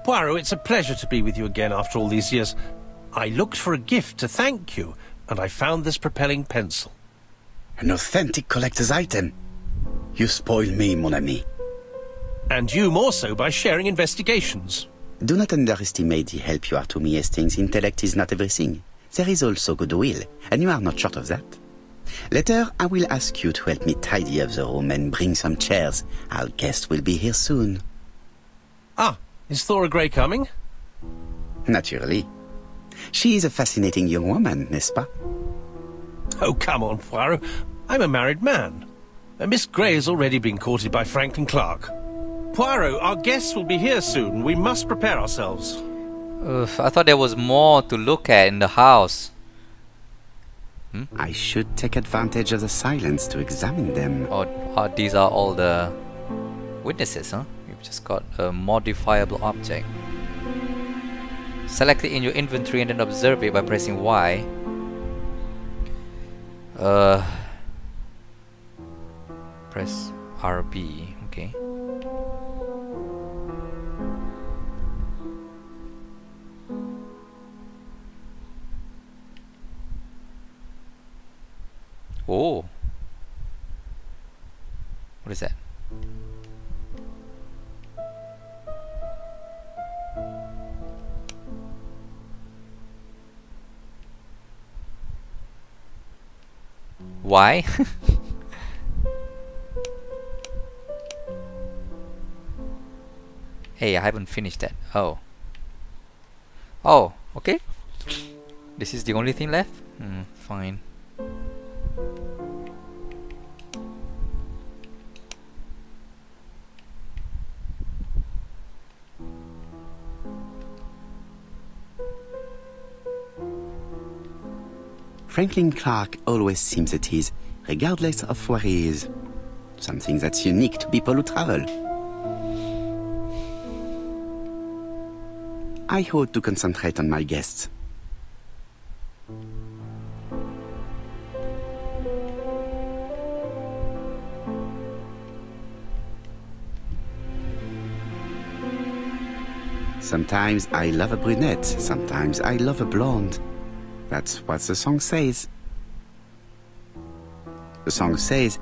Poirot, it's a pleasure to be with you again after all these years. I looked for a gift to thank you, and I found this propelling pencil. An authentic collector's item. You spoil me, mon ami. And you more so by sharing investigations. Do not underestimate the help you are to me, Hastings. Intellect is not everything. There is also goodwill, and you are not short of that. Later, I will ask you to help me tidy up the room and bring some chairs. Our guest will be here soon. Ah, is Thora Grey coming? Naturally. She is a fascinating young woman, n'est-ce pas? Oh, come on, Poirot. I'm a married man. Miss Grey has already been courted by Franklin Clark. Poirot, our guests will be here soon. We must prepare ourselves. I thought there was more to look at in the house. I should take advantage of the silence to examine them. Oh, these are all the witnesses, huh? You've just got a modifiable object. Select it in your inventory and then observe it by pressing Y. Press RB, okay. Oh, what is that? Why? Hey, I haven't finished that. Oh. Oh, okay. This is the only thing left? Fine. Franklin Clark always seems at ease, regardless of where he is. Something that's unique to people who travel. I ought to concentrate on my guests. Sometimes I love a brunette, sometimes I love a blonde. That's what the song says. The song says,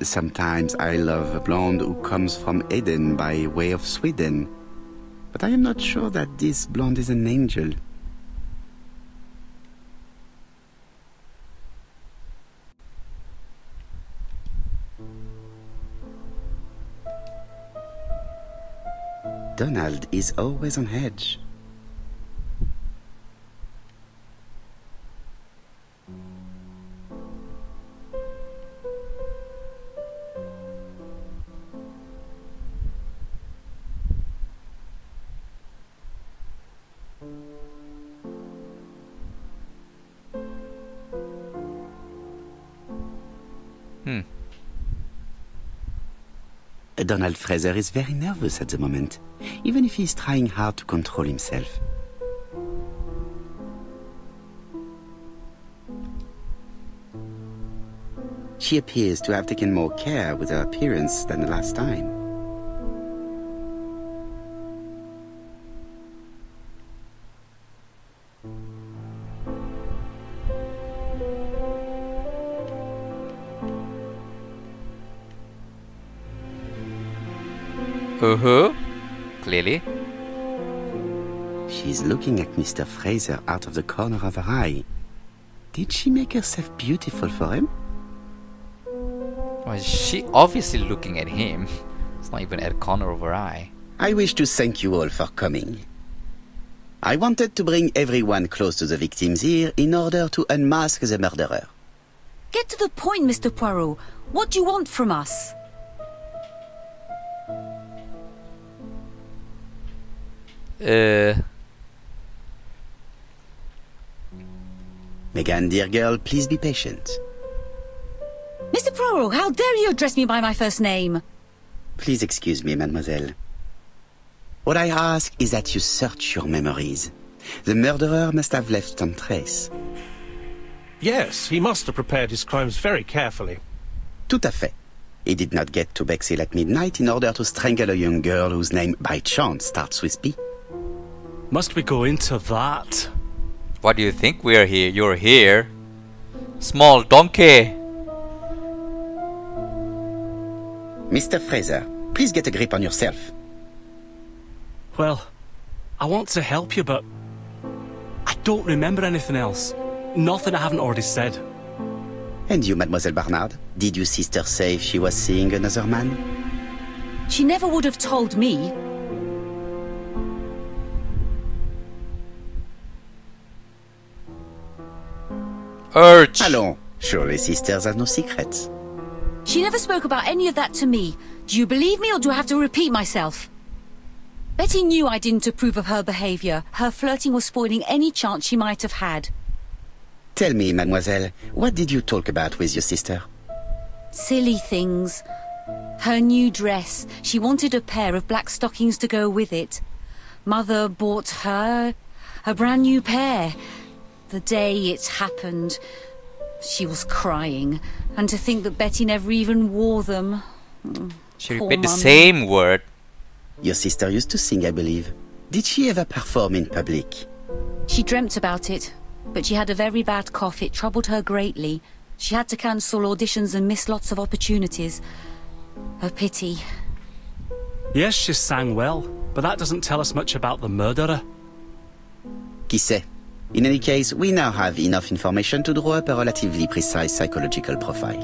sometimes I love a blonde who comes from Eden by way of Sweden. But I am not sure that this blonde is an angel. Donald is always on edge. Donald Fraser is very nervous at the moment, even if he is trying hard to control himself. She appears to have taken more care with her appearance than the last time. Clearly. She's looking at Mr. Fraser out of the corner of her eye. Did she make herself beautiful for him? Well, she obviously looking at him. It's not even at the corner of her eye. I wish to thank you all for coming. I wanted to bring everyone close to the victims here in order to unmask the murderer. Get to the point, Mr. Poirot. What do you want from us? Megan, dear girl, please be patient. Mr. Poirot, how dare you address me by my first name? Please excuse me, mademoiselle. What I ask is that you search your memories. The murderer must have left some trace. Yes, he must have prepared his crimes very carefully. Tout à fait. He did not get to Bexhill at midnight in order to strangle a young girl whose name, by chance, starts with B. Must we go into that? What do you think we're here? You're here. Small donkey. Mr. Fraser, please get a grip on yourself. Well, I want to help you, but I don't remember anything else. Nothing I haven't already said. And you, Mademoiselle Barnard? Did your sister say she was seeing another man? She never would have told me. Urge. Allons, surely sisters have no secrets. She never spoke about any of that to me. Do you believe me, or do I have to repeat myself? Betty knew I didn't approve of her behaviour. Her flirting was spoiling any chance she might have had. Tell me, mademoiselle, what did you talk about with your sister? Silly things. Her new dress. She wanted a pair of black stockings to go with it. Mother bought her a brand new pair. The day it happened, she was crying. And to think that Betty never even wore them. She Poor repeated the Mum. same word. Your sister used to sing, I believe. Did she ever perform in public? She dreamt about it, but she had a very bad cough. It troubled her greatly. She had to cancel auditions and miss lots of opportunities. A pity. Yes, she sang well, but that doesn't tell us much about the murderer. Qui sait? In any case, we now have enough information to draw up a relatively precise psychological profile.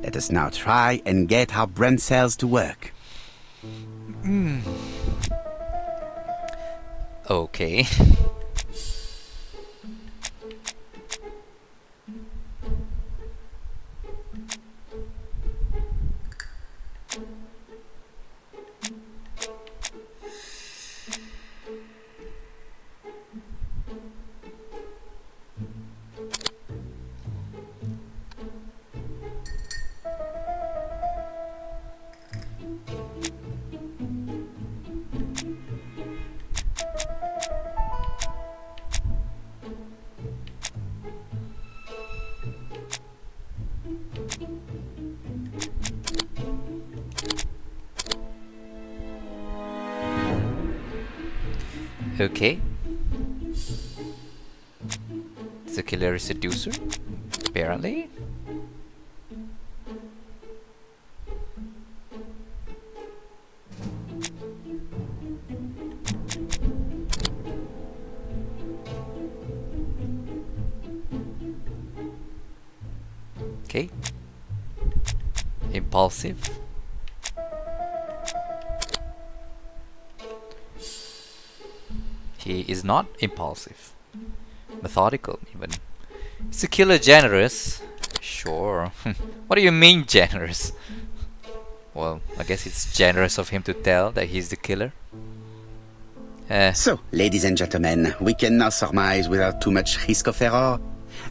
Let us now try and get our brain cells to work. Okay. Okay. The killer is seducer, apparently. Okay. Impulsive. He is not impulsive. Methodical, even. Is the killer generous? Sure. What do you mean, generous? Well, I guess it's generous of him to tell that he's the killer. So, ladies and gentlemen, we can now surmise without too much risk of error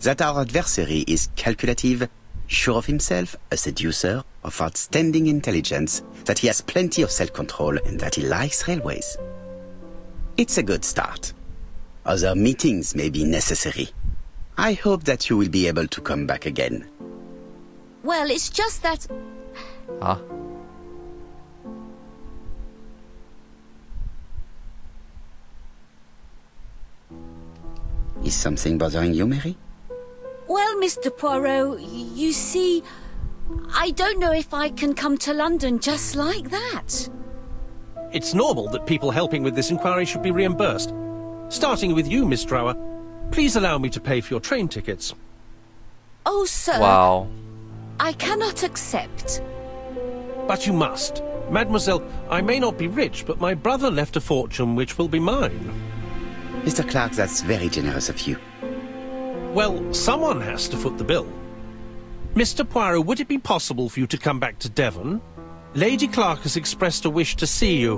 that our adversary is calculative, sure of himself, a seducer, of outstanding intelligence, that he has plenty of self-control, and that he likes railways. It's a good start. Other meetings may be necessary. I hope that you will be able to come back again. Well, it's just that... Huh? Is something bothering you, Mary? Well, Mr. Poirot, you see, I don't know if I can come to London just like that. It's normal that people helping with this inquiry should be reimbursed. Starting with you, Miss Drower. Please allow me to pay for your train tickets. Oh, sir. Wow. I cannot accept. But you must. Mademoiselle, I may not be rich, but my brother left a fortune which will be mine. Mr. Clark, that's very generous of you. Well, someone has to foot the bill. Mr. Poirot, would it be possible for you to come back to Devon? Lady Clark has expressed a wish to see you.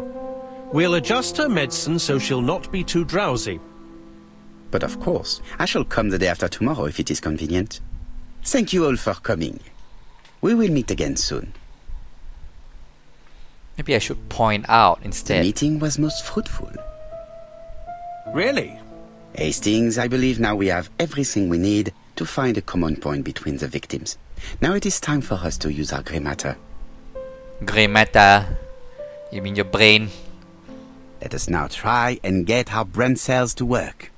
We'll adjust her medicine so she'll not be too drowsy. But of course, I shall come the day after tomorrow if it is convenient. Thank you all for coming. We will meet again soon. Maybe I should point out The instead. meeting was most fruitful. Really? Hastings, I believe now we have everything we need to find a common point between the victims. Now it is time for us to use our grey matter. Grey matter. You mean your brain? Let us now try and get our brain cells to work.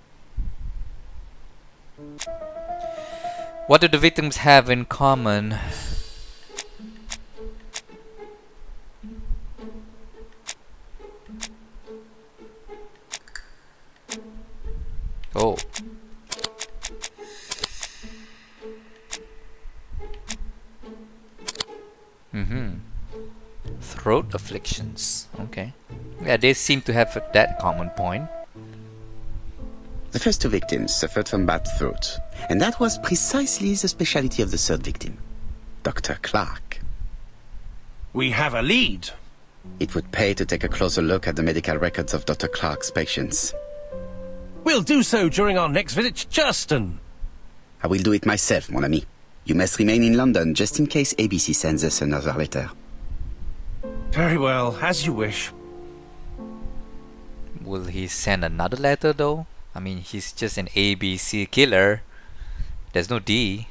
What do the victims have in common? Oh. Throat afflictions. Okay. Yeah, they seem to have that common point. The first two victims suffered from bad throat, and that was precisely the specialty of the third victim, Dr. Clark. We have a lead. It would pay to take a closer look at the medical records of Dr. Clark's patients. We'll do so during our next visit to Churston. I will do it myself, mon ami. You must remain in London just in case ABC sends us another letter. Very well, as you wish. Will he send another letter though? I mean, he's just an ABC killer. There's no D.